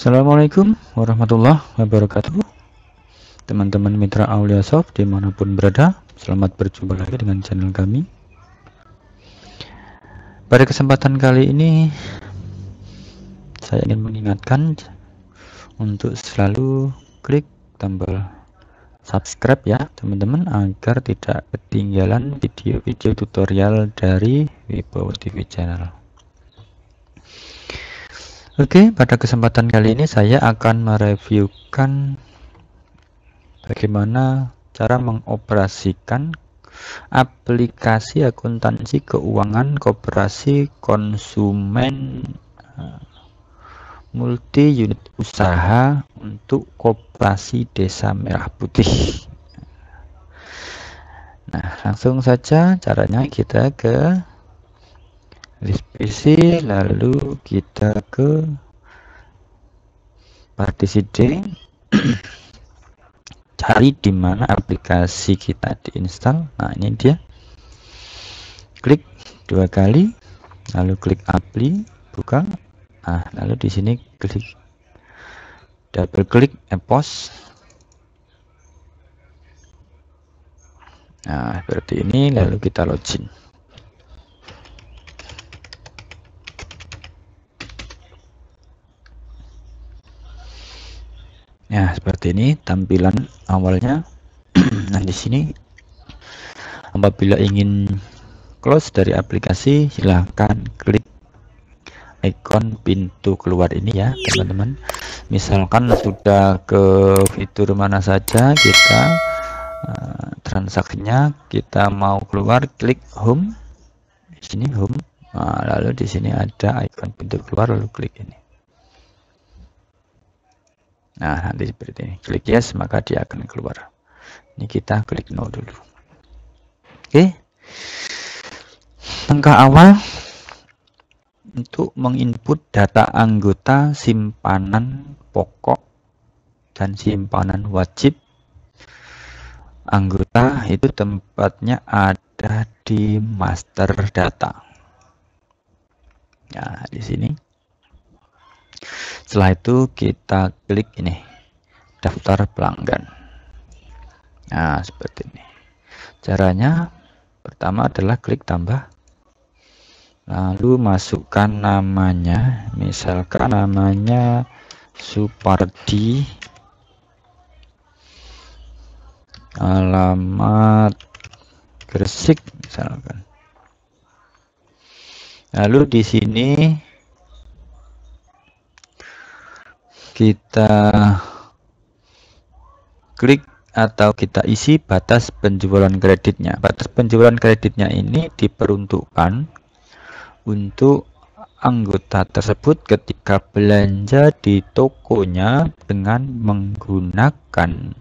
Assalamualaikum warahmatullahi wabarakatuh. Teman-teman mitra Auliasoft dimanapun berada, selamat berjumpa lagi dengan channel kami. Pada kesempatan kali ini saya ingin mengingatkan untuk selalu klik tombol subscribe ya teman-teman, agar tidak ketinggalan video-video tutorial dari Wibowo TV channel. Oke, pada kesempatan kali ini saya akan mereviewkan bagaimana cara mengoperasikan aplikasi akuntansi keuangan koperasi konsumen multi unit usaha untuk Koperasi Desa Merah Putih. Nah, langsung saja caranya, kita ke list PC, lalu kita ke partisi D, cari di mana aplikasi kita diinstal. Nah, ini dia. Klik 2 kali, lalu klik apply, buka. Nah, lalu di sini klik double klik EPOS. Nah, seperti ini, lalu kita login. Ya, seperti ini tampilan awalnya. Nah, di sini apabila ingin close dari aplikasi, silahkan klik ikon pintu keluar ini ya teman-teman. Misalkan sudah ke fitur mana saja kita transaksinya, kita mau keluar, klik home. Di sini home. Nah, lalu di sini ada ikon pintu keluar, lalu klik ini. Nah, nanti seperti ini, klik yes, maka dia akan keluar. Ini kita klik no dulu. Oke, langkah awal untuk menginput data anggota simpanan pokok dan simpanan wajib. Anggota itu tempatnya ada di master data. Nah, di sini. Setelah itu kita klik ini, daftar pelanggan. Nah, seperti ini. Caranya pertama adalah klik tambah, lalu masukkan namanya, misalkan namanya Supardi, alamat Gresik misalkan. Lalu di sini kita klik atau kita isi batas penjualan kreditnya. Batas penjualan kreditnya ini diperuntukkan untuk anggota tersebut ketika belanja di tokonya dengan menggunakan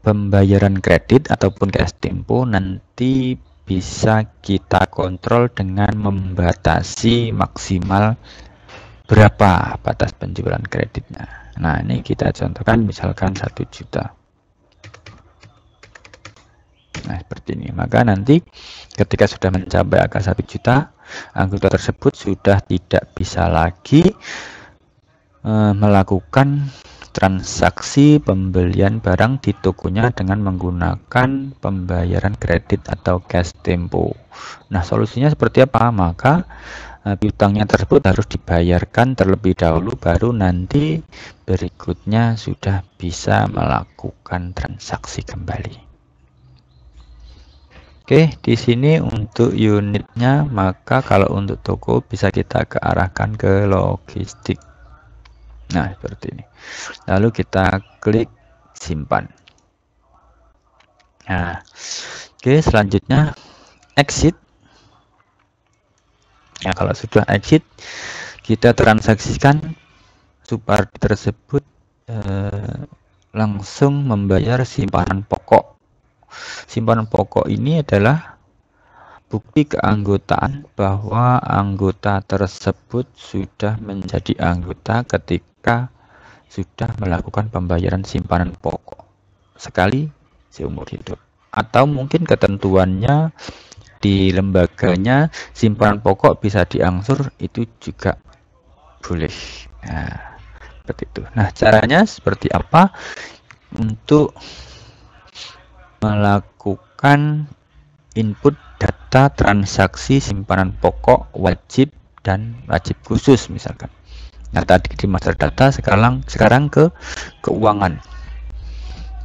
pembayaran kredit ataupun cash tempo. Nanti bisa kita kontrol dengan membatasi maksimal berapa batas penjualan kreditnya. Nah, ini kita contohkan misalkan 1 juta. Nah, seperti ini. Maka nanti ketika sudah mencapai angka 1 juta, anggota tersebut sudah tidak bisa lagi melakukan transaksi pembelian barang di tokonya dengan menggunakan pembayaran kredit atau cash tempo. Nah, solusinya seperti apa? Maka piutangnya tersebut harus dibayarkan terlebih dahulu, baru nanti berikutnya sudah bisa melakukan transaksi kembali. Oke, di sini untuk unitnya, maka kalau untuk toko bisa kita kearahkan ke logistik. Nah, seperti ini. Lalu kita klik simpan. Nah, oke, selanjutnya exit. Nah, kalau sudah exit, kita transaksikan Supardi tersebut langsung membayar simpanan pokok. Simpanan pokok ini adalah bukti keanggotaan bahwa anggota tersebut sudah menjadi anggota ketika sudah melakukan pembayaran simpanan pokok sekali seumur hidup. Atau mungkin ketentuannya di lembaganya simpanan pokok bisa diangsur, itu juga boleh. Nah, seperti itu. Nah, caranya seperti apa untuk melakukan input data transaksi simpanan pokok, wajib, dan wajib khusus misalkan. Nah, tadi di master data, sekarang ke keuangan.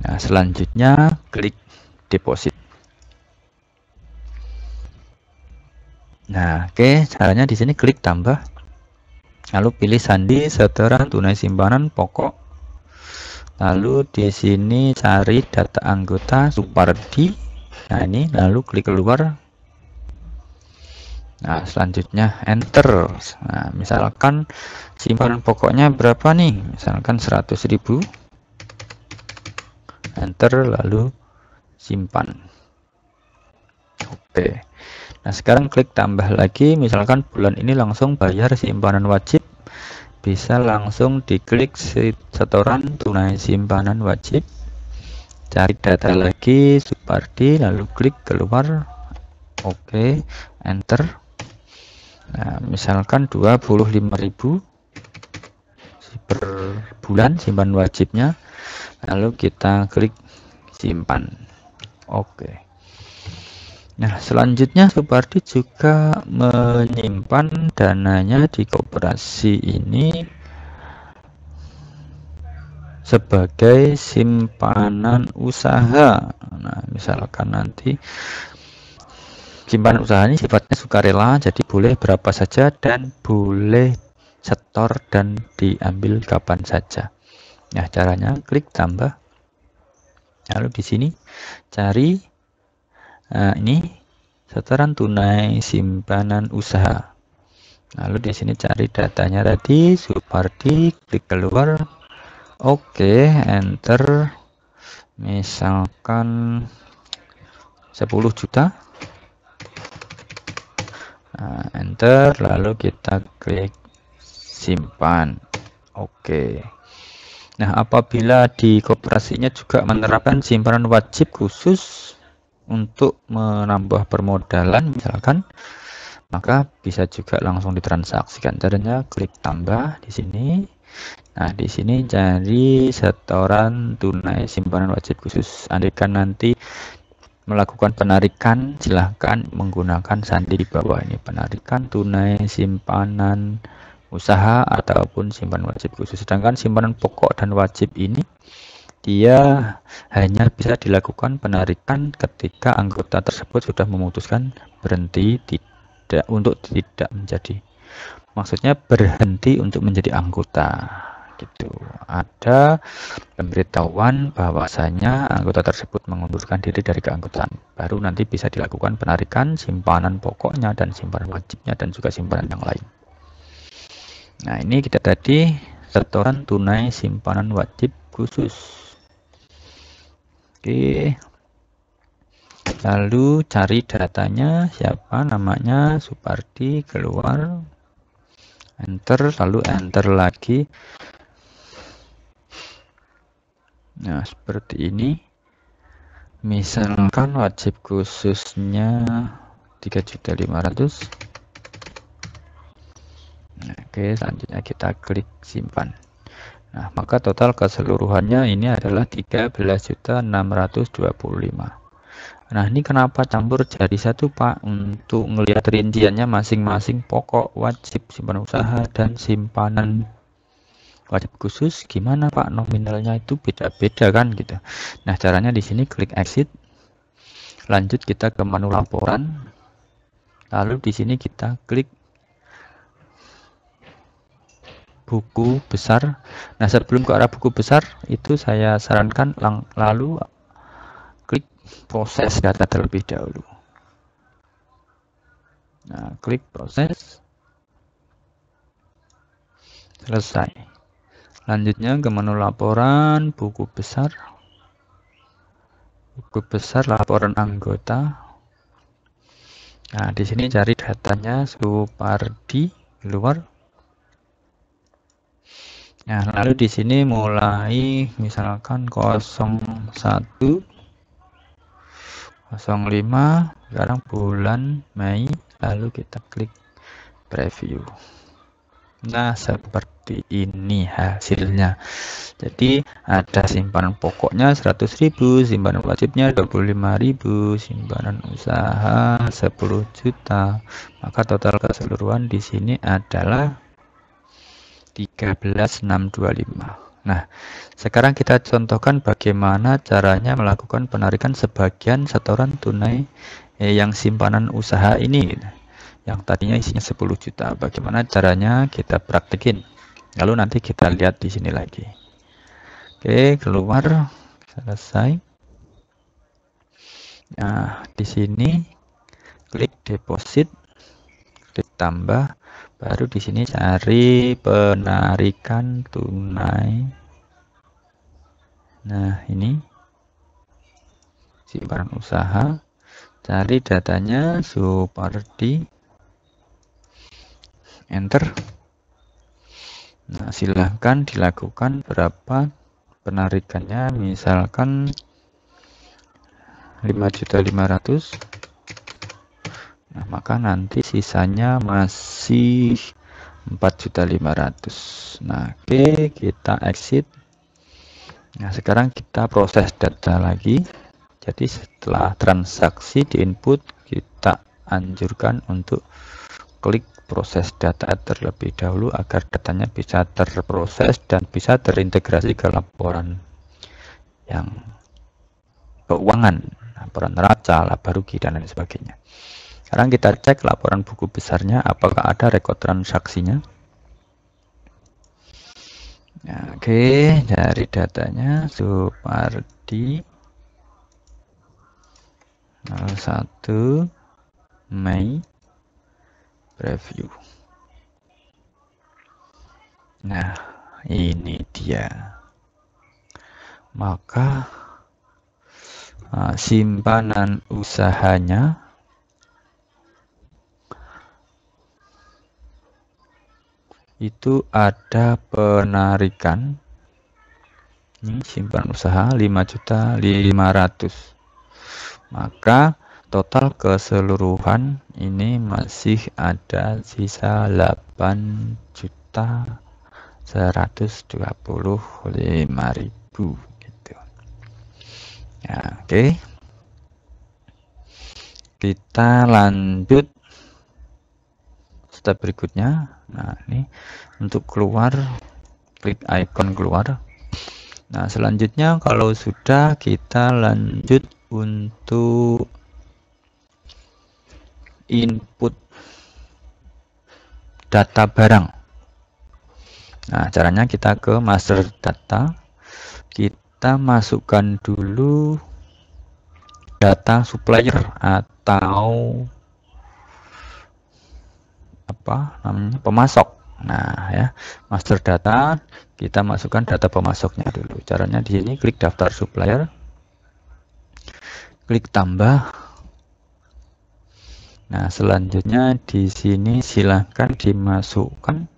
Nah, selanjutnya klik deposit. Nah, oke, caranya di sini klik tambah. Lalu pilih sandi setoran tunai simpanan pokok. Lalu di sini cari data anggota Supardi. Nah, ini lalu klik keluar. Nah, selanjutnya enter. Nah, misalkan simpanan pokoknya berapa nih? Misalkan 100.000. Enter lalu simpan. Oke. Nah, sekarang klik tambah lagi. Misalkan bulan ini langsung bayar simpanan wajib. Bisa langsung diklik setoran tunai simpanan wajib. Cari data lagi Supardi lalu klik keluar. Oke, enter. Nah, misalkan 25.000 per bulan simpan wajibnya, lalu kita klik simpan. Oke. Nah, selanjutnya Supardi juga menyimpan dananya di koperasi ini sebagai simpanan usaha. Nah, misalkan nanti simpanan usaha ini sifatnya sukarela, jadi boleh berapa saja dan boleh setor dan diambil kapan saja. Nah, caranya klik tambah. Lalu di sini cari ini setoran tunai simpanan usaha. Lalu di sini cari datanya tadi Supardi, klik keluar. Oke, enter. Misalkan 10 juta. Nah, enter lalu kita klik simpan. Oke. Nah, apabila di koperasinya juga menerapkan simpanan wajib khusus untuk menambah permodalan misalkan, maka bisa juga langsung ditransaksikan. Caranya klik tambah di sini. Nah, di sini cari setoran tunai simpanan wajib khusus. Andaikan nanti melakukan penarikan, silahkan menggunakan sandi di bawah ini, penarikan tunai simpanan usaha ataupun simpanan wajib khusus. Sedangkan simpanan pokok dan wajib ini dia hanya bisa dilakukan penarikan ketika anggota tersebut sudah memutuskan berhenti untuk tidak menjadi, maksudnya berhenti untuk menjadi anggota gitu. Ada pemberitahuan bahwasanya anggota tersebut mengundurkan diri dari keanggotaan, baru nanti bisa dilakukan penarikan simpanan pokoknya dan simpanan wajibnya dan juga simpanan yang lain. Nah, ini kita tadi setoran tunai simpanan wajib khusus. Oke, lalu cari datanya, siapa namanya, Supardi, keluar, enter, lalu enter lagi. Nah, seperti ini. Misalkan wajib khususnya 3.500.000. Oke, selanjutnya kita klik simpan. Nah, maka total keseluruhannya ini adalah 13.625. Nah, ini kenapa campur jadi satu, Pak? Untuk melihat rinciannya masing-masing pokok, wajib, simpanan usaha, dan simpanan wajib khusus gimana, Pak? Nominalnya itu beda-beda kan gitu. Nah, caranya di sini klik exit. Lanjut kita ke menu laporan. Lalu di sini kita klik buku besar. Nah, sebelum ke arah buku besar itu saya sarankan lalu klik proses data terlebih dahulu. Nah, klik proses. Selesai. Lanjutnya ke menu laporan, buku besar. Buku besar laporan anggota. Nah, di sini cari datanya Supardi, keluar. Nah, lalu di sini mulai misalkan 01 05, sekarang bulan Mei, lalu kita klik preview. Nah, seperti ini hasilnya. Jadi ada simpanan pokoknya 100.000, simpanan wajibnya 25.000, simpanan usaha 10 juta. Maka total keseluruhan di sini adalah 13.625. Nah, sekarang kita contohkan bagaimana caranya melakukan penarikan sebagian setoran tunai yang simpanan usaha ini. Yang tadinya isinya 10 juta. Bagaimana caranya kita praktekin. Lalu nanti kita lihat di sini lagi. Oke, keluar, selesai. Nah, di sini klik deposit, klik tambah, baru di sini cari penarikan tunai. Nah, ini simpanan usaha, cari datanya Supardi, enter. Nah, silahkan dilakukan berapa penarikannya, misalkan 5.500.000. Nah, maka nanti sisanya masih 4.500.000. Nah, oke, kita exit. Nah, sekarang kita proses data lagi. Jadi setelah transaksi di input, kita anjurkan untuk klik proses data terlebih dahulu agar datanya bisa terproses dan bisa terintegrasi ke laporan yang keuangan, laporan neraca, laba rugi, dan lain sebagainya. Sekarang kita cek laporan buku besarnya, apakah ada rekod transaksinya. Nah, oke, dari datanya Supardi 01 Mei preview. Nah, ini dia. Maka simpanan usahanya itu ada penarikan. Ini simpanan usaha 5.500.000. Maka total keseluruhan ini masih ada sisa 8.125.000 gitu. Ya, oke. Kita lanjut step berikutnya. Nah, ini untuk keluar, klik icon keluar. Nah, selanjutnya kalau sudah, kita lanjut untuk input data barang. Nah, caranya kita ke master data, kita masukkan dulu data supplier atau apa namanya, pemasok. Nah, ya, master data, kita masukkan data pemasoknya dulu. Caranya di sini klik daftar supplier, klik tambah. Nah, selanjutnya di sini silahkan dimasukkan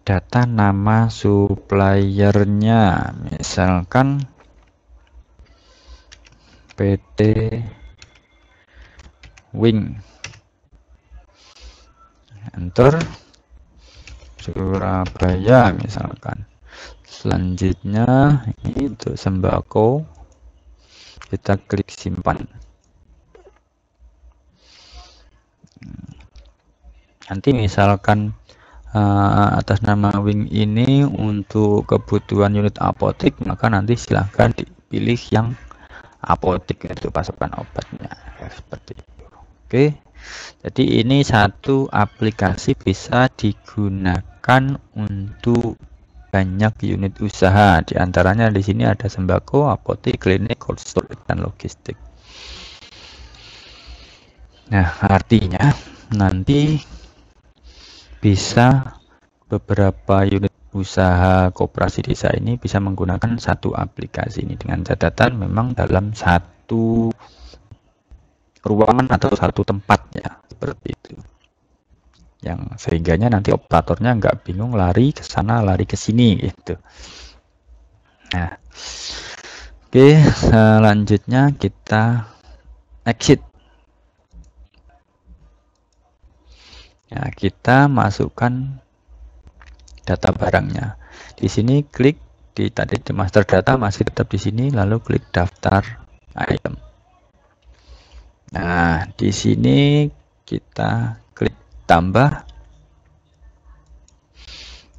data nama suppliernya, misalkan PT Wing, enter, Surabaya misalkan. Selanjutnya ini untuk sembako, kita klik simpan. Nanti misalkan atas nama Wing ini untuk kebutuhan unit apotek, maka nanti silahkan dipilih yang apotek, itu pasokan obatnya, seperti itu. Oke, jadi ini satu aplikasi bisa digunakan untuk banyak unit usaha. Di antaranya di sini ada sembako, apotek, klinik, cold storage, dan logistik. Nah, artinya nanti bisa beberapa unit usaha koperasi desa ini bisa menggunakan satu aplikasi ini, dengan catatan memang dalam satu ruangan atau satu tempat, ya, seperti itu. Yang sehingganya nanti operatornya nggak bingung lari ke sana, lari ke sini gitu. Nah, oke, selanjutnya kita exit. Nah, kita masukkan data barangnya. Di sini klik di tadi di master data masih tetap di sini, lalu klik daftar item. Nah, di sini kita klik tambah.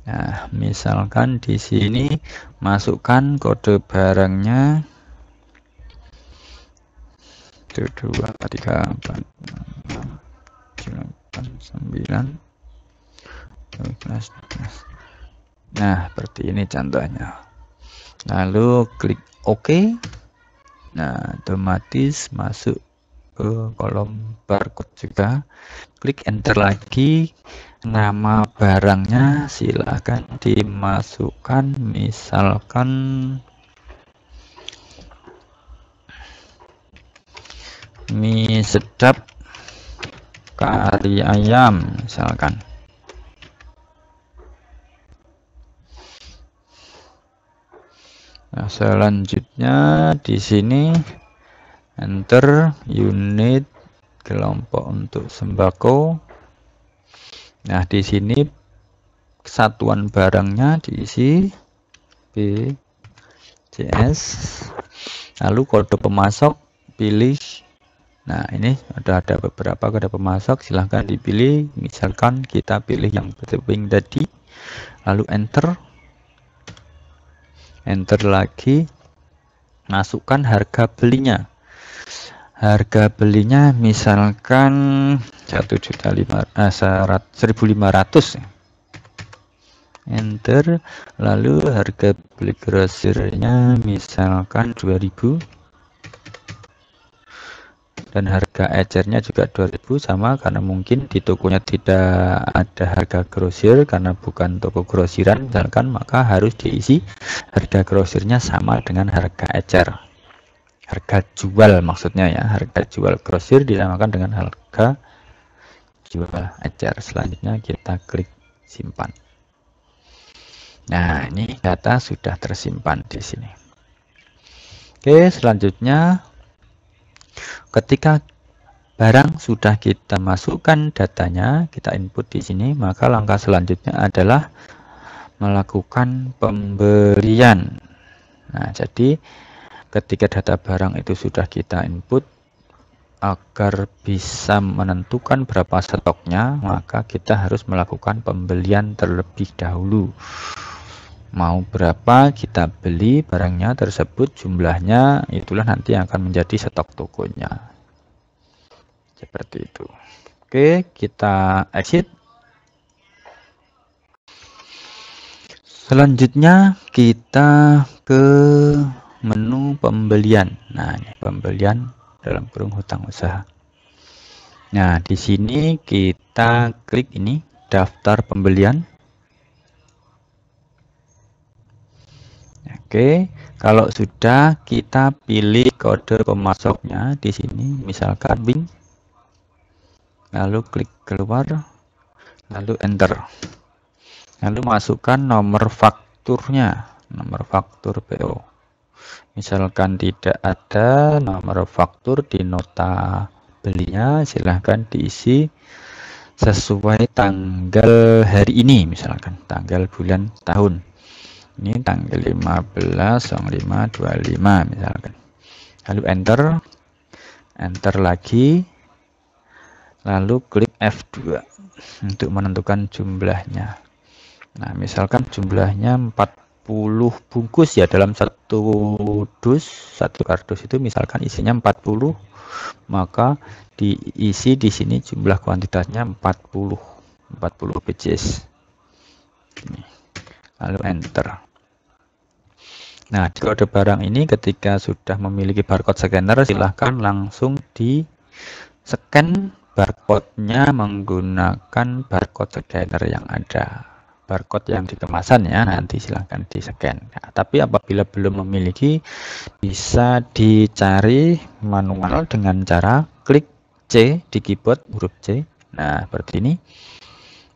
Nah, misalkan di sini masukkan kode barangnya 2, 3, 4, 9. Nah, seperti ini contohnya. Lalu klik OK. Nah, otomatis masuk ke kolom barcode juga. Klik enter lagi. Nama barangnya silahkan dimasukkan, misalkan mie sedap kari ayam misalkan. Nah, selanjutnya di sini enter unit kelompok untuk sembako. Nah, di sini kesatuan barangnya diisi B, CS, lalu kode pemasok pilih. Nah, ini ada beberapa kode pemasok, silahkan dipilih. Misalkan kita pilih yang penting tadi, lalu enter lagi, masukkan harga belinya. Harga belinya misalkan 1.500. Enter, lalu harga beli grosirnya misalkan 2.000, dan harga ecernya juga 2.000, sama karena mungkin di tokonya tidak ada harga grosir karena bukan toko grosiran misalkan, maka harus diisi harga grosirnya sama dengan harga ecer. Harga jual maksudnya ya, harga jual grosir dinamakan dengan harga jual ecer. Selanjutnya kita klik simpan. Nah, ini data sudah tersimpan di sini. Oke, selanjutnya ketika barang sudah kita masukkan datanya, kita input di sini, maka langkah selanjutnya adalah melakukan pembelian. Nah, jadi ketika data barang itu sudah kita input, agar bisa menentukan berapa stoknya, maka kita harus melakukan pembelian terlebih dahulu. Mau berapa kita beli barangnya tersebut, jumlahnya itulah nanti yang akan menjadi stok tokonya. Seperti itu. Oke, kita exit. Selanjutnya kita ke menu pembelian. Nah, ini pembelian dalam kurung hutang usaha. Nah, di sini kita klik ini daftar pembelian. Oke, kalau sudah kita pilih kode pemasoknya di sini, misalkan Bing. Lalu klik keluar, lalu enter. Lalu masukkan nomor fakturnya, nomor faktur PO. Misalkan tidak ada nomor faktur di nota belinya, silahkan diisi sesuai tanggal hari ini, misalkan tanggal bulan tahun. Ini tanggal 15/05/25 misalkan. Lalu enter lagi, lalu klik F2 untuk menentukan jumlahnya. Nah, misalkan jumlahnya 40 bungkus ya, dalam satu kardus itu misalkan isinya 40, maka diisi di sini jumlah kuantitasnya 40 pieces. Lalu enter. Nah, di kode barang ini ketika sudah memiliki barcode scanner, silahkan langsung di scan barcode-nya menggunakan barcode scanner yang ada. Barcode yang di kemasan ya, nanti silahkan di scan. Nah, tapi apabila belum memiliki, bisa dicari manual dengan cara klik C di keyboard, huruf C. Nah, seperti ini.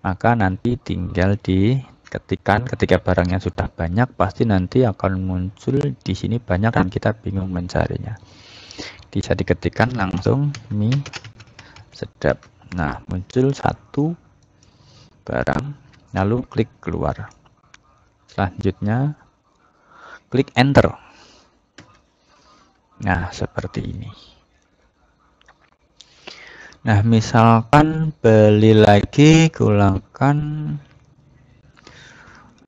Maka nanti tinggal diketikkan. Ketika barangnya sudah banyak, pasti nanti akan muncul di sini banyak dan kita bingung mencarinya. Bisa diketikkan langsung mie sedap. Nah, muncul satu barang, lalu klik keluar. Selanjutnya klik enter. Nah, seperti ini. Nah, misalkan beli lagi gunakan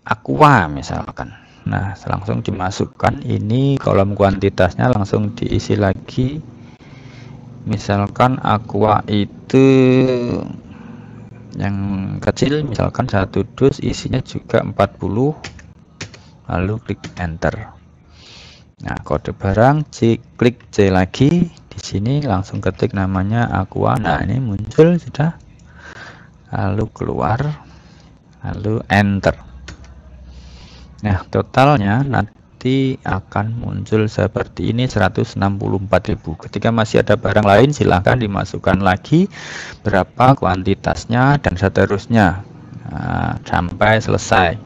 Aqua misalkan. Nah, langsung dimasukkan ini kolom kuantitasnya, langsung diisi lagi. Misalkan Aqua itu yang kecil, misalkan 1 dus isinya juga 40, lalu klik enter. Nah, kode barang klik C lagi. Di sini langsung ketik namanya Aqua. Nah, ini muncul sudah. Lalu keluar, lalu enter. Nah, totalnya nanti akan muncul seperti ini 164.000. Ketika masih ada barang lain silahkan dimasukkan lagi berapa kuantitasnya dan seterusnya, nah, sampai selesai.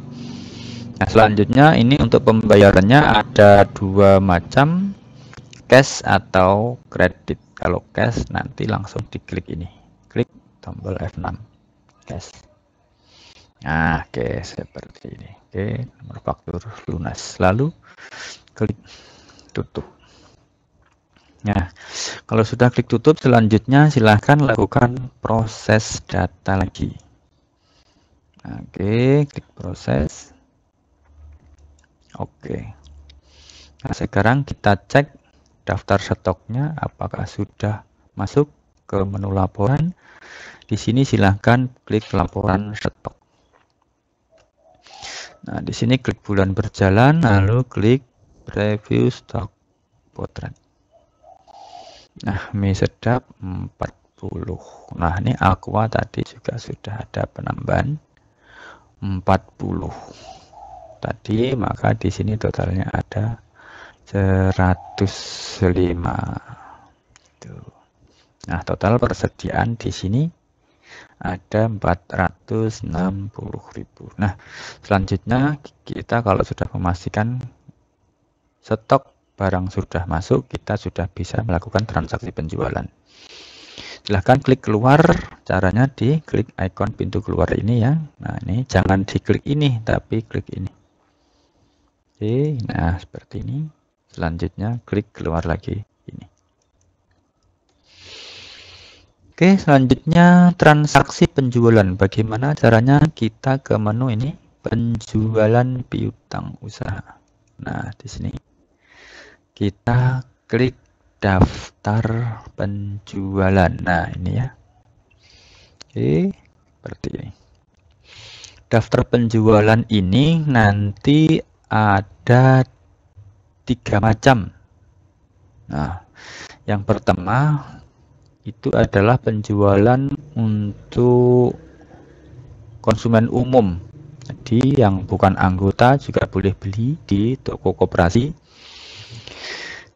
Nah, selanjutnya ini untuk pembayarannya ada 2 macam, cash atau kredit. Kalau cash nanti langsung diklik ini, klik tombol F6 cash. Nah, oke, seperti ini. Oke, nomor faktur lunas. Lalu klik tutup. Nah, kalau sudah klik tutup, selanjutnya silahkan lakukan proses data lagi. Oke, klik proses. Oke. Nah, sekarang kita cek daftar stoknya apakah sudah masuk ke menu laporan. Di sini silahkan klik laporan stok. Nah, di sini klik bulan berjalan, lalu klik preview stok potret. Nah, mie sedap 40. Nah, ini Aqua tadi juga sudah ada penambahan 40 tadi, maka di sini totalnya ada 105. Tuh. Nah, total persediaan di sini ada 460.000. Nah, selanjutnya kita kalau sudah memastikan stok barang sudah masuk, kita sudah bisa melakukan transaksi penjualan. Silahkan klik keluar, caranya diklik ikon pintu keluar ini ya. Nah, ini jangan diklik ini, tapi klik ini. Oke, nah seperti ini. Selanjutnya klik keluar lagi ini. Oke, selanjutnya transaksi penjualan. Bagaimana caranya? Kita ke menu ini, penjualan piutang usaha. Nah, di sini kita klik daftar penjualan. Nah, ini ya. Oke, seperti ini. Daftar penjualan ini nanti ada 3 macam. Nah, yang pertama itu adalah penjualan untuk konsumen umum. Jadi yang bukan anggota juga boleh beli di toko koperasi.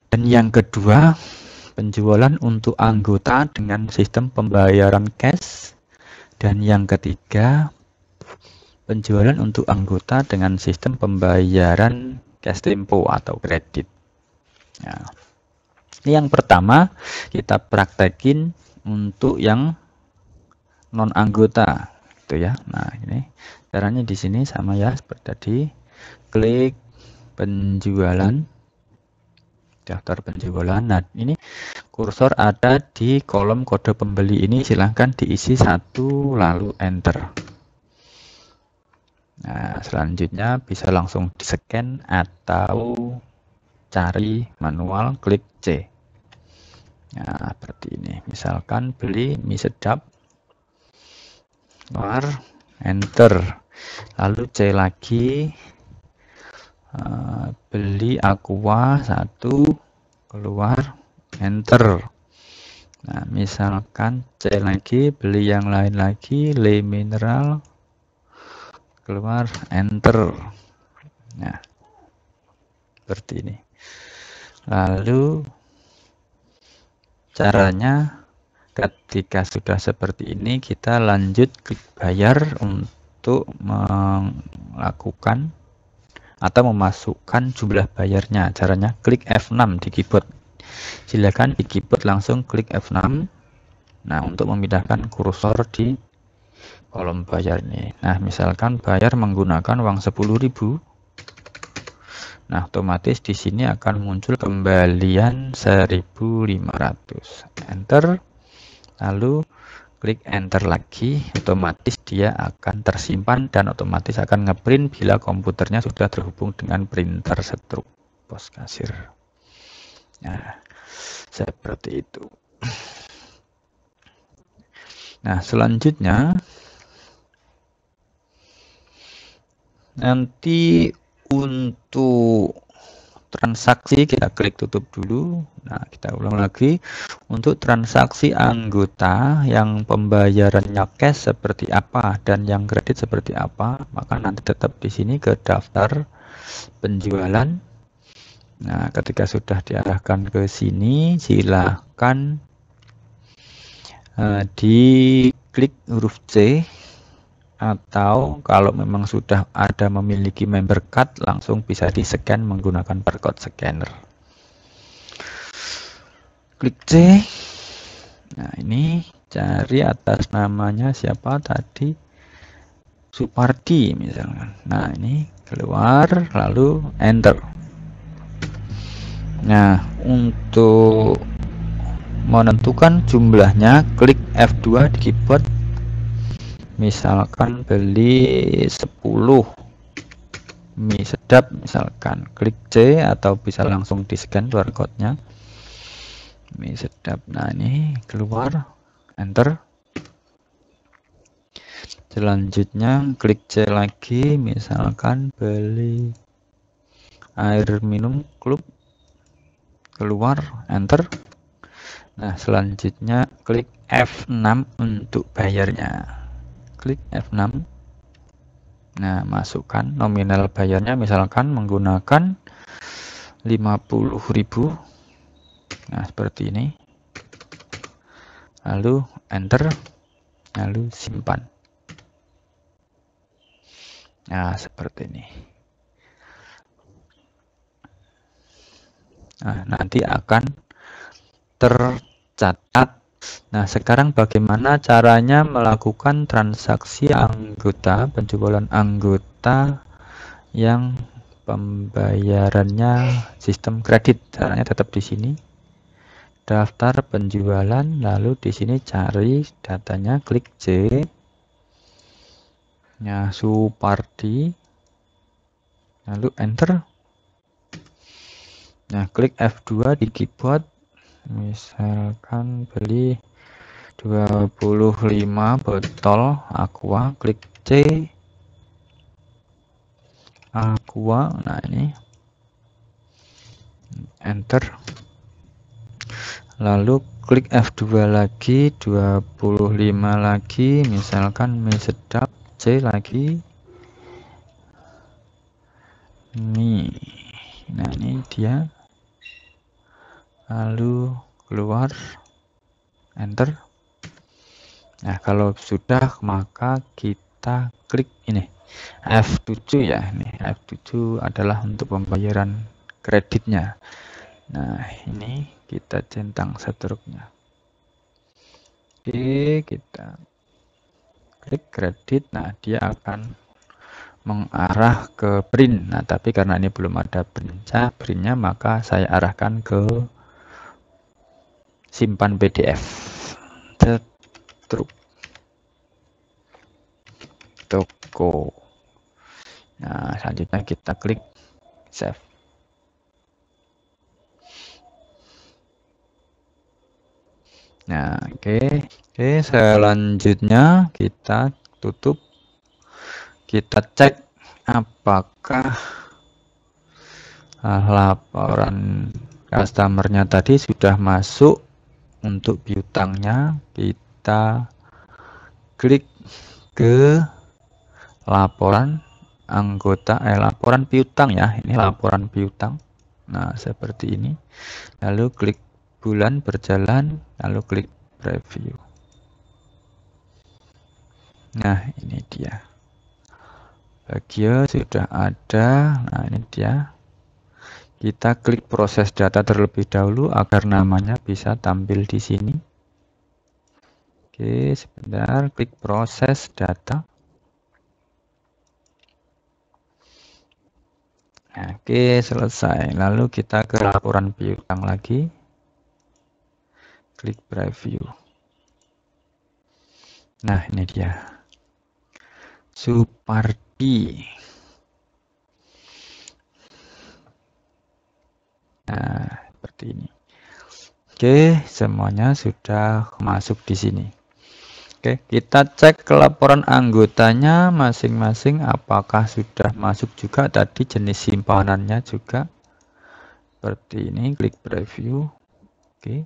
Dan yang kedua, penjualan untuk anggota dengan sistem pembayaran cash. Dan yang ketiga, penjualan untuk anggota dengan sistem pembayaran cash tempo atau kredit. Nah, ini yang pertama kita praktekin untuk yang non anggota, gitu ya. Nah, ini caranya di sini sama ya seperti tadi. Klik penjualan, daftar penjualan. Nah, ini kursor ada di kolom kode pembeli ini, silahkan diisi 1 lalu enter. Nah, selanjutnya bisa langsung di-scan atau cari manual, klik C. Nah, seperti ini. Misalkan beli mie sedap, keluar, enter. Lalu C lagi, beli Aqua 1, keluar, enter. Nah, misalkan C lagi, beli yang lain lagi, Le Mineral, keluar, enter. Nah, seperti ini. Lalu caranya ketika sudah seperti ini, kita lanjut klik bayar untuk melakukan atau memasukkan jumlah bayarnya. Caranya klik F6 di keyboard. Silakan di keyboard langsung klik F6. Nah, untuk memindahkan kursor di kolom bayar ini. Nah, misalkan bayar menggunakan uang 10.000. Nah, otomatis di sini akan muncul kembalian 1.500. Enter, lalu klik enter lagi, otomatis dia akan tersimpan dan otomatis akan ngeprint bila komputernya sudah terhubung dengan printer stroke pos kasir. Nah, seperti itu. Nah, selanjutnya nanti untuk transaksi kita klik tutup dulu. Nah, kita ulang lagi. Untuk transaksi anggota yang pembayarannya cash seperti apa dan yang kredit seperti apa, maka nanti tetap di sini ke daftar penjualan. Nah, ketika sudah diarahkan ke sini, silakan diklik huruf C, atau kalau memang sudah ada memiliki member card langsung bisa di scan menggunakan barcode scanner. Klik C. Nah, ini cari atas namanya siapa tadi, Supardi misalkan. Nah, ini keluar lalu enter. Nah, untuk menentukan jumlahnya klik F2 di keyboard. Misalkan beli 10 mie sedap, misalkan klik C atau bisa langsung di scan barcode-nya mie sedap. Nah, ini keluar, enter. Selanjutnya klik C lagi, misalkan beli air minum klub, keluar, enter. Nah, selanjutnya klik F6 untuk bayarnya. Klik F6. Nah, masukkan nominal bayarnya misalkan menggunakan 50.000. Nah, seperti ini. Lalu enter, lalu simpan. Nah, seperti ini. Nah, nanti akan tercatat. Nah, sekarang bagaimana caranya melakukan transaksi anggota, penjualan anggota yang pembayarannya sistem kredit? Caranya tetap di sini. Daftar penjualan, lalu di sini cari datanya, klik C. Nah, Supardi, lalu enter. Nah, klik F2 di keyboard. Misalkan beli 25 botol aqua, klik C, aqua. Nah, ini enter, lalu klik F2 lagi, 25 lagi, misalkan mie sedap, C lagi, mie. Nah, ini dia, lalu keluar, enter. Nah, kalau sudah maka kita klik ini F7 ya. Ini F7 adalah untuk pembayaran kreditnya. Nah, ini kita centang stroke-nya. Oke, kita klik kredit. Nah, dia akan mengarah ke print. Nah, tapi karena ini belum ada printnya, maka saya arahkan ke simpan PDF. Toko. Nah, selanjutnya kita klik save. Nah, oke, selanjutnya kita tutup. Kita cek apakah laporan customernya tadi sudah masuk untuk piutangnya. Kita klik ke laporan anggota, laporan piutang ya. Ini laporan piutang. Nah, seperti ini. Lalu klik bulan berjalan, lalu klik preview. Nah, ini dia. Bagia sudah ada. Nah, ini dia. Kita klik proses data terlebih dahulu agar namanya bisa tampil di sini. Oke, sebentar, klik proses data. Oke, selesai. Lalu kita ke laporan piutang lagi. Klik preview. Nah, ini dia. Supardi. Nah, seperti ini. Oke, semuanya sudah masuk di sini. Oke, kita cek ke laporan anggotanya masing-masing apakah sudah masuk juga tadi jenis simpanannya juga. Seperti ini, klik preview. Oke.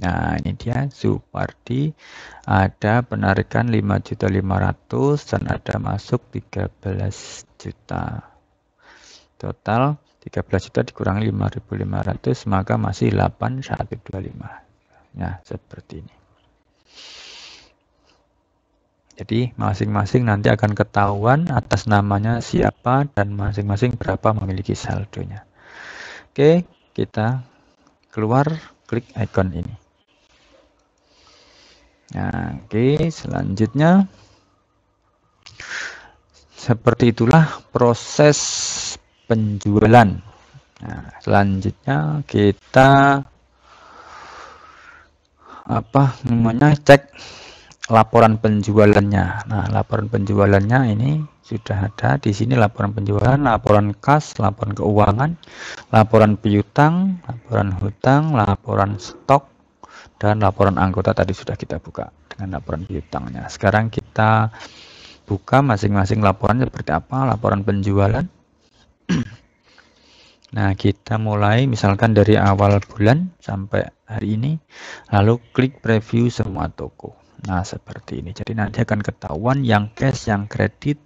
Nah, ini dia Supardi. Ada penarikan 5.500.000 dan ada masuk 13 juta. Total 13 juta dikurangi 5.500 maka masih 8.125. Nah, seperti ini. Jadi masing-masing nanti akan ketahuan atas namanya siapa dan masing-masing berapa memiliki saldonya. Oke, kita keluar, klik icon ini. Nah, oke, selanjutnya seperti itulah proses penjualan. Nah, selanjutnya kita cek laporan penjualannya. Nah, laporan penjualannya ini sudah ada di sini, laporan penjualan, laporan kas, laporan keuangan, laporan piutang, laporan hutang, laporan stok, dan laporan anggota tadi sudah kita buka dengan laporan piutangnya. Sekarang kita buka masing-masing laporan seperti apa, laporan penjualan. Nah, kita mulai misalkan dari awal bulan sampai hari ini, lalu klik preview semua toko. Nah, seperti ini. Jadi nanti akan ketahuan yang cash, yang kredit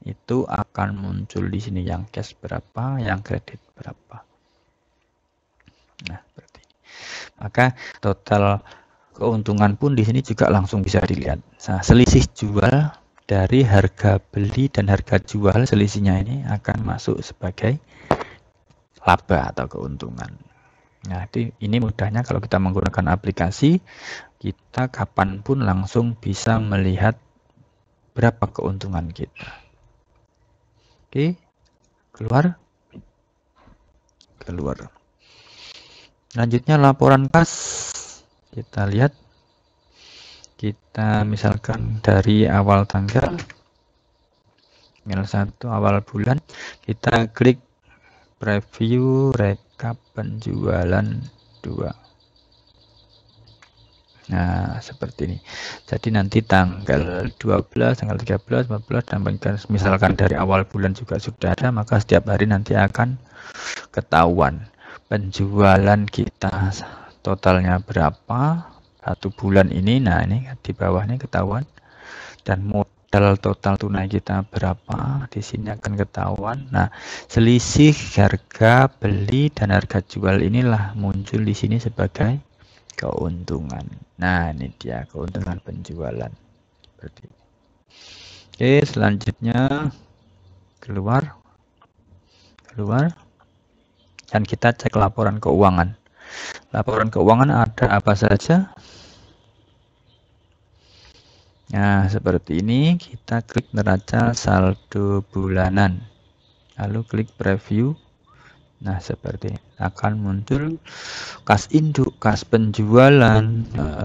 itu akan muncul di sini, yang cash berapa, yang kredit berapa. Nah, seperti ini. Maka total keuntungan pun di sini juga langsung bisa dilihat. Nah, selisih jual dari harga beli dan harga jual, selisihnya ini akan masuk sebagai laba atau keuntungan. Nah, ini mudahnya kalau kita menggunakan aplikasi, kita kapanpun langsung bisa melihat berapa keuntungan kita. Oke, keluar. Selanjutnya laporan kas. Kita lihat. Kita misalkan dari awal tanggal, tanggal 1 awal bulan, kita klik preview rekap penjualan 2. Nah, seperti ini. Jadi nanti tanggal 12, tanggal 13, 14, dan misalkan dari awal bulan juga sudah ada, maka setiap hari nanti akan ketahuan penjualan kita totalnya berapa satu bulan ini. Nah, ini di bawahnya ketahuan, dan modal total tunai kita berapa di sini akan ketahuan. Nah, selisih harga beli dan harga jual inilah muncul di sini sebagai keuntungan. Nah, ini dia keuntungan penjualan. Seperti ini. Oke, selanjutnya keluar. Dan kita cek laporan keuangan. Laporan keuangan ada apa saja? Nah, seperti ini. Kita klik neraca saldo bulanan. Lalu klik preview. Nah, seperti ini. Akan muncul kas induk, kas penjualan,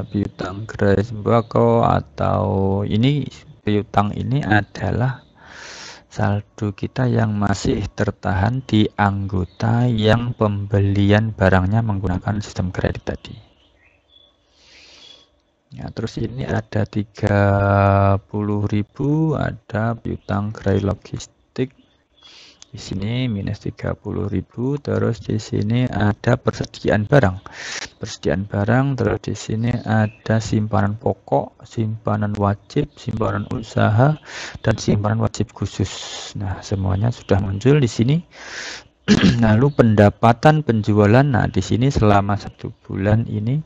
piutang gerai sembako, atau ini piutang ini adalah saldo kita yang masih tertahan di anggota yang pembelian barangnya menggunakan sistem kredit tadi. Ya, terus ini ada 30.000, ada piutang gerai logistik. Di sini minus 30.000, terus di sini ada persediaan barang. Terus di sini ada simpanan pokok, simpanan wajib, simpanan usaha, dan simpanan wajib khusus. Nah, semuanya sudah muncul di sini. Lalu pendapatan penjualan, nah di sini selama 1 bulan ini,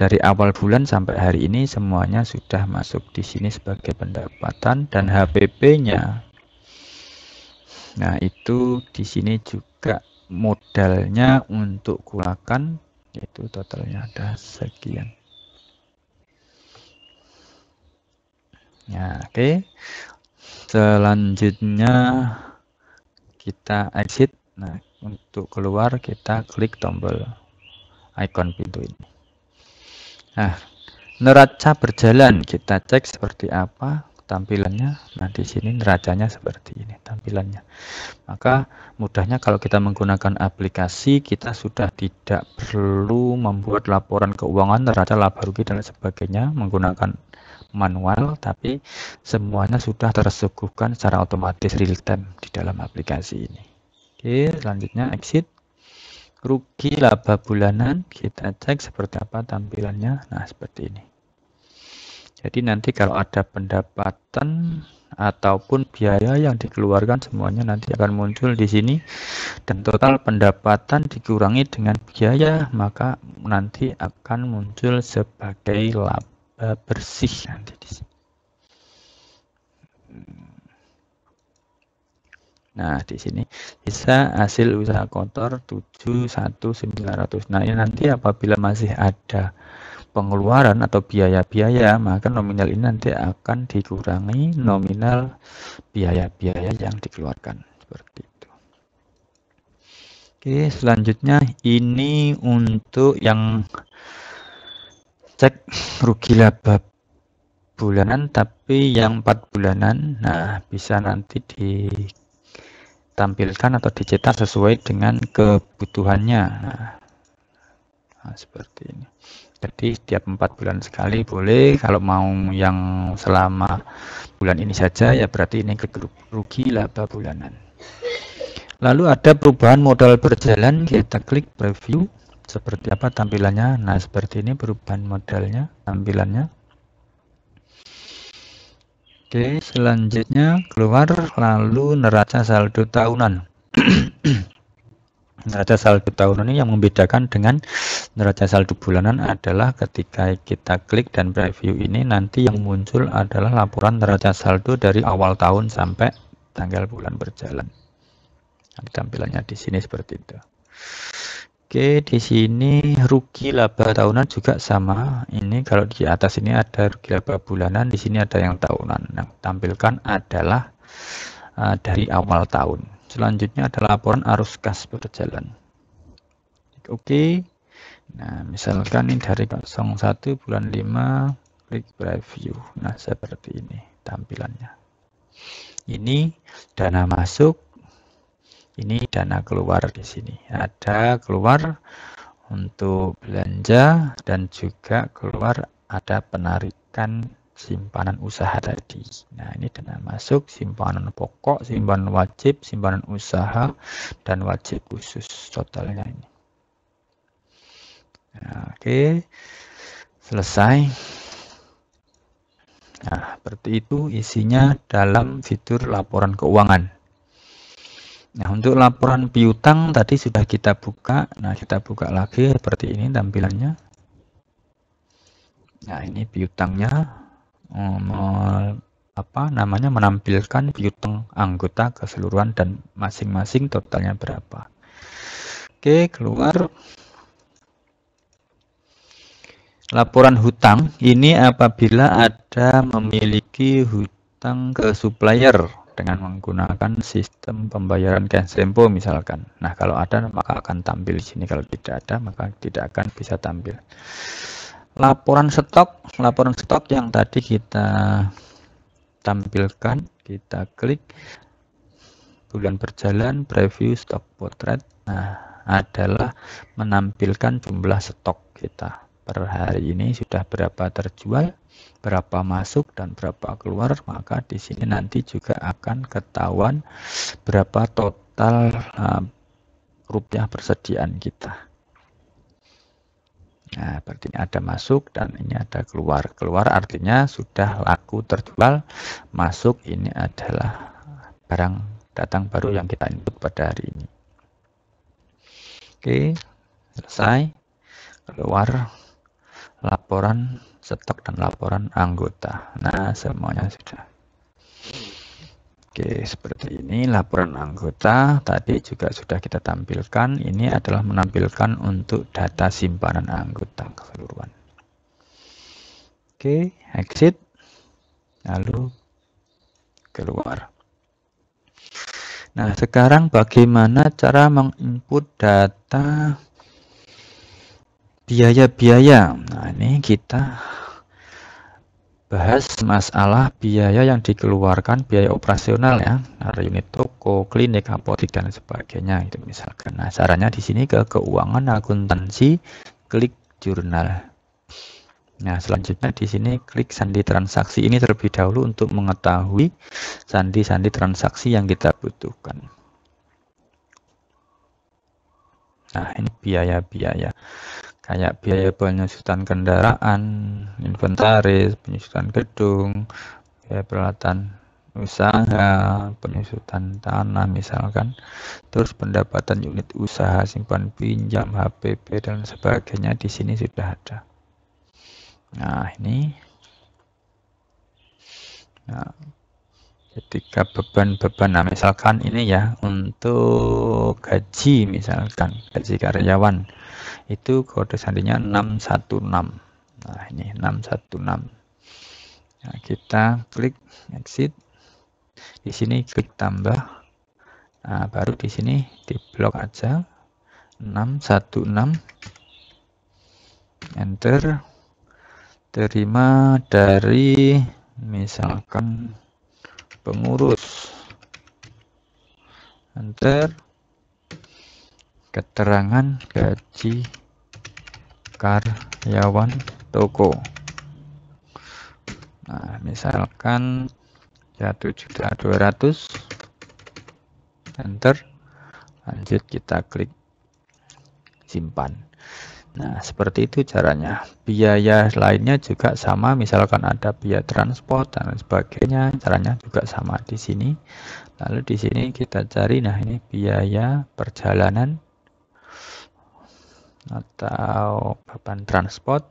dari awal bulan sampai hari ini semuanya sudah masuk di sini sebagai pendapatan, dan HPP-nya. Nah, itu di sini juga modalnya untuk gunakan, yaitu totalnya ada sekian. Nah, oke. Selanjutnya kita exit. Nah, untuk keluar kita klik tombol icon pintu ini. Nah, neraca berjalan kita cek seperti apa tampilannya. Nah, di sini neracanya seperti ini tampilannya. Maka mudahnya kalau kita menggunakan aplikasi, kita sudah tidak perlu membuat laporan keuangan, neraca, laba rugi dan sebagainya menggunakan manual, tapi semuanya sudah tersuguhkan secara otomatis real time di dalam aplikasi ini. Oke, selanjutnya exit. Rugi laba bulanan kita cek seperti apa tampilannya. Nah, seperti ini. Jadi nanti kalau ada pendapatan ataupun biaya yang dikeluarkan semuanya nanti akan muncul di sini, dan total pendapatan dikurangi dengan biaya maka nanti akan muncul sebagai laba bersih nanti di sini. Nah, di sini sisa hasil usaha kotor 71.900. Nah, ini nanti apabila masih ada pengeluaran atau biaya-biaya, maka nominal ini nanti akan dikurangi nominal biaya-biaya yang dikeluarkan. Seperti itu. Oke, selanjutnya ini untuk yang cek rugi laba bulanan tapi yang 4 bulanan. Nah, bisa nanti ditampilkan atau dicetak sesuai dengan kebutuhannya. Nah, seperti ini. Jadi setiap 4 bulan sekali boleh, kalau mau yang selama bulan ini saja ya berarti ini rugi laba bulanan. Lalu ada perubahan modal berjalan, kita klik preview seperti apa tampilannya. Nah, seperti ini perubahan modalnya, tampilannya. Oke, selanjutnya keluar, lalu neraca saldo tahunan. Neraca saldo tahunan ini yang membedakan dengan neraca saldo bulanan adalah ketika kita klik dan preview ini nanti yang muncul adalah laporan neraca saldo dari awal tahun sampai tanggal bulan berjalan. Nah, tampilannya di sini seperti itu. Oke, di sini rugi laba tahunan juga sama. Ini kalau di atas ini ada rugi laba bulanan, di sini ada yang tahunan. Yang tampilkan adalah dari awal tahun. Selanjutnya adalah laporan arus kas berjalan. Oke. Nah, misalkan ini dari 01 bulan 5, klik preview. Nah, seperti ini tampilannya. Ini dana masuk, ini dana keluar di sini. Ada keluar untuk belanja dan juga keluar ada penarikan simpanan usaha tadi. Nah, ini dana masuk, simpanan pokok, simpanan wajib, simpanan usaha, dan wajib khusus totalnya ini. Nah, oke, selesai. Nah, seperti itu isinya dalam fitur laporan keuangan. Nah, untuk laporan piutang tadi sudah kita buka. Nah, kita buka lagi seperti ini tampilannya. Nah, ini piutangnya. Menampilkan piutang anggota keseluruhan dan masing-masing totalnya berapa. Oke, keluar. Laporan hutang ini apabila ada memiliki hutang ke supplier dengan menggunakan sistem pembayaran cash tempo misalkan. Nah, kalau ada maka akan tampil di sini, kalau tidak ada maka tidak akan bisa tampil. Laporan stok yang tadi kita tampilkan, kita klik bulan berjalan, preview stok potret. Nah, adalah menampilkan jumlah stok kita per hari ini, sudah berapa terjual, berapa masuk dan berapa keluar. Maka di sini nanti juga akan ketahuan berapa total rupiah persediaan kita. Nah, berarti ini ada masuk dan ini ada keluar. Keluar artinya sudah laku terjual, masuk ini adalah barang datang baru yang kita input pada hari ini. Oke, selesai. Keluar laporan stok dan laporan anggota. Nah, semuanya sudah. Oke, seperti ini laporan anggota tadi juga sudah kita tampilkan. Ini adalah menampilkan untuk data simpanan anggota keseluruhan. Oke, exit. lalu keluar. Nah, sekarang bagaimana cara menginput data biaya-biaya? Nah, ini kita bahas masalah biaya yang dikeluarkan, biaya operasional ya, unit toko, klinik, apotik dan sebagainya itu misalkan. Nah, caranya di sini ke keuangan akuntansi, klik jurnal. Nah, selanjutnya di sini klik sandi transaksi ini terlebih dahulu untuk mengetahui sandi-sandi transaksi yang kita butuhkan. Nah, ini biaya-biaya. Kayak biaya penyusutan kendaraan, inventaris, penyusutan gedung, biaya peralatan usaha, penyusutan tanah misalkan, terus pendapatan unit usaha, simpan pinjam, HPP dan sebagainya di sini sudah ada. Nah, ini ketika beban-beban, nah misalkan ini ya untuk gaji, misalkan gaji karyawan itu kode sandinya 616. Nah, ini 616. Nah, kita klik exit. Di sini klik tambah. Nah, baru di sini di blok aja 616. Enter. Terima dari misalkan pengurus. Enter. Keterangan gaji karyawan toko. Nah, misalkan 1.200.000. Enter. Lanjut kita klik simpan. Nah, seperti itu caranya. Biaya lainnya juga sama, misalkan ada biaya transport dan sebagainya, caranya juga sama di sini. Lalu di sini kita cari, nah ini biaya perjalanan atau beban transport.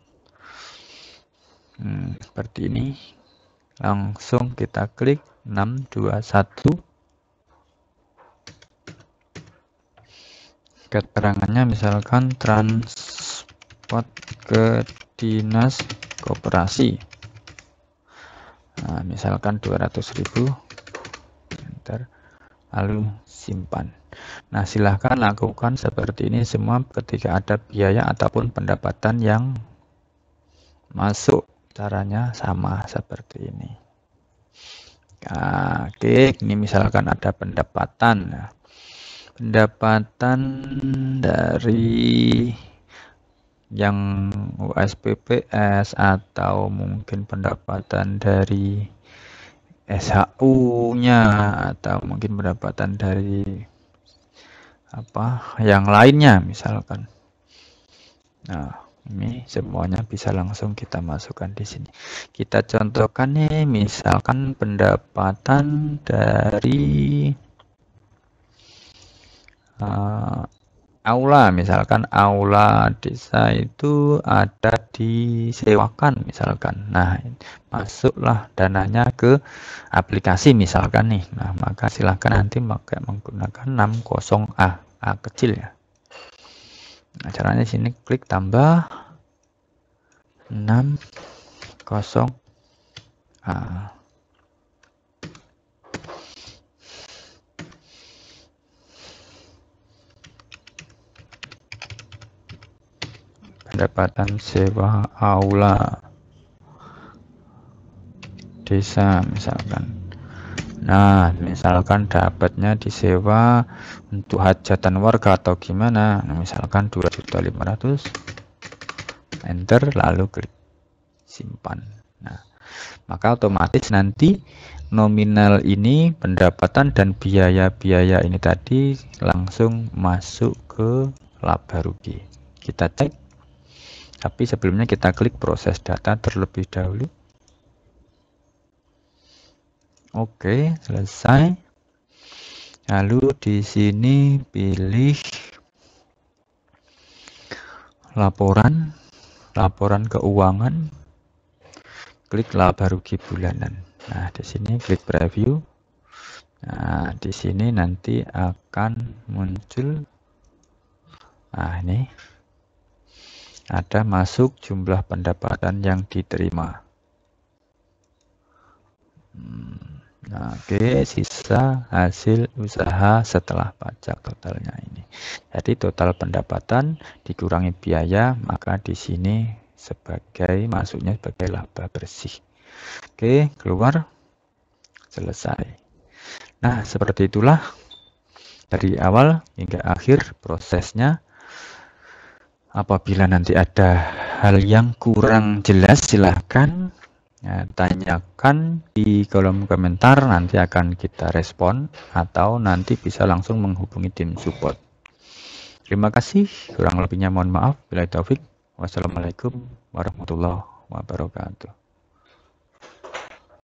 Seperti ini. Langsung kita klik 621. Keterangannya misalkan transport ke dinas koperasi. Nah, misalkan 200.000. Enter, lalu simpan. Nah, silahkan lakukan seperti ini semua ketika ada biaya ataupun pendapatan yang masuk. Caranya sama seperti ini. Nah, oke, ini misalkan ada pendapatan. Nah, pendapatan dari yang USPPS atau mungkin pendapatan dari SHU-nya atau mungkin pendapatan dari apa yang lainnya misalkan. Nah, ini semuanya bisa langsung kita masukkan di sini. Kita contohkan nih, misalkan pendapatan dari aula, misalkan aula desa itu ada disewakan misalkan. Nah, masuklah dananya ke aplikasi misalkan nih. Nah, maka silahkan nanti pakai menggunakan 60A, A kecil ya. Nah, caranya sini klik tambah 60A. Pendapatan sewa aula desa misalkan. Nah, misalkan dapatnya disewa untuk hajatan warga atau gimana, nah, misalkan 2.500.000. Enter, lalu klik simpan. Nah, maka otomatis nanti nominal ini, pendapatan dan biaya-biaya ini tadi langsung masuk ke laba rugi. Kita cek, tapi sebelumnya kita klik proses data terlebih dahulu. Oke, selesai. Lalu di sini pilih laporan keuangan, klik laba rugi bulanan. Nah, di sini klik preview. Nah, di sini nanti akan muncul, nah ini ada masuk jumlah pendapatan yang diterima. Nah, oke, sisa hasil usaha setelah pajak totalnya ini. Jadi total pendapatan dikurangi biaya, maka di sini masuknya sebagai laba bersih. Oke, keluar, selesai. Nah, seperti itulah dari awal hingga akhir prosesnya. Apabila nanti ada hal yang kurang jelas, silahkan tanyakan di kolom komentar, nanti akan kita respon atau nanti bisa langsung menghubungi tim support. Terima kasih, kurang lebihnya mohon maaf. Bila taufik, wassalamualaikum warahmatullahi wabarakatuh.